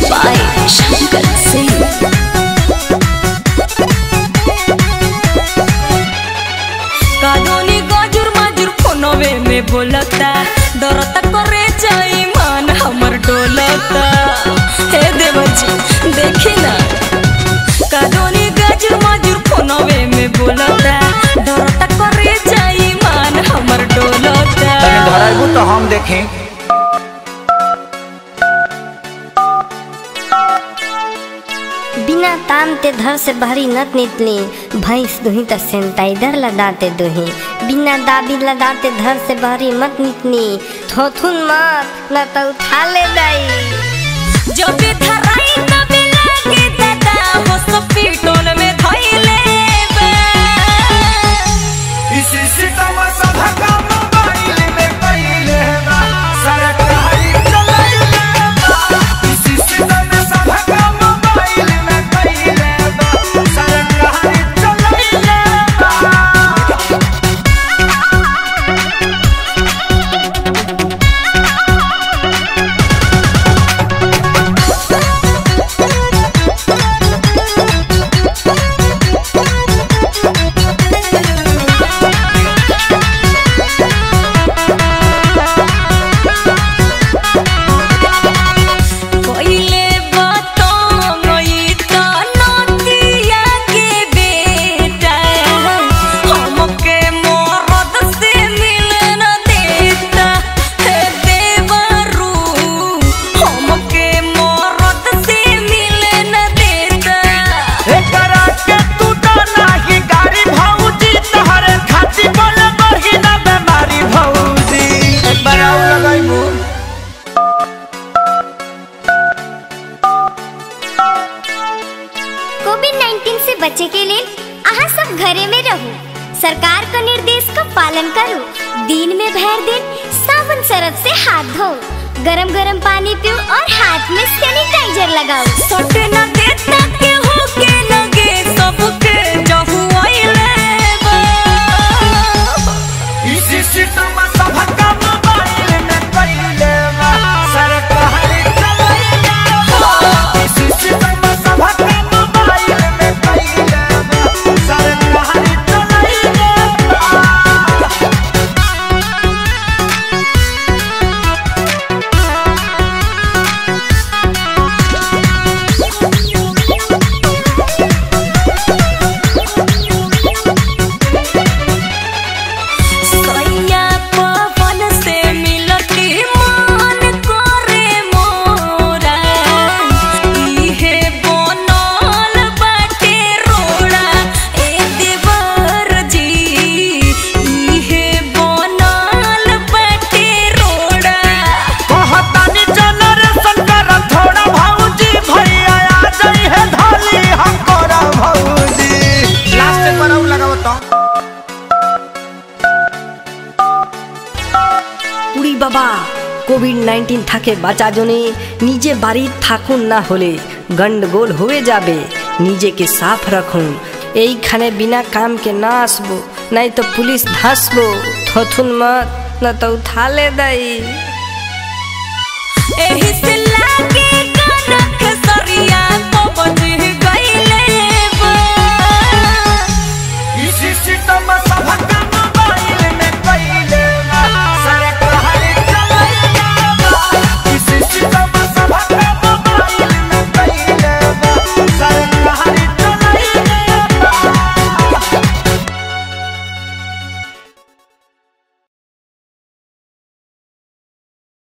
by Shankar Singh। कानूनी गजुर मजुर फोनवे में बोलता डरता करे जाई मन हमर डोलता। हे देवर जी देखी ना कानूनी गजुर मजुर फोनवे में बोलता डरता करे जाई मन हमर डोलता। धराइबू तो हम देखें। बिना ताम ते धर से भरी नत नितली भैंस दुही त सेंटाइडर लगाते दुही बिना दाबी लगाते धर से भरी मत नितनी थोथुन मत न तो उठा ले दाई जो भी धराई तभी लागे दादा हो सब पीटोन में धइले बा। इसी सितम सब काम मोबाइल में कइले बा सरकारी चलाइले बा। इसी सितम सब काम मोबाइल में कइले बा सरकारी चलाइले बा। कोविड-19 से बचे के लिए आहा सब घरे में रहू सरकार का निर्देश का पालन करो दिन में भर दिन साबुन सरफ से हाथ धो गरम गरम पानी पियो और हाथ में सैनिटाइजर लगाओ। सटे ना देता के होके लगे सबके जहु आइले बा। इसी सितम सब काम मोबाइल में कइले बा सरकारी चलाइले बा। इसी सितम सब काम मोबाइल में कइले बा सरकारी चलाइले बा। सैया पवन से मिलती मन करे मोरा इहे बनल बाटे रोड़ा ए देवर जी इहे बनल बाटे रोड़ा। कहतानी जनरेशन कर थोड़ा भौजी भैया आ जाई है धाली हम करा भौजी। लास्ट पर लगाओ तो उड़ी बाबा कोविड-19 থাকে বাঁচা জনে নিজে বাড়ি থাকুন না হলে গন্ডগোল হয়ে যাবে নিজেকে সাফ রাখুন এইখানে বিনা কাম के ना আসবো नहीं तो पुलिस धसबो थोथुन मत न तो उठा ले दाई। एही से लागे कनक सरिया तो बज गइले बा। इसी सितम सब काम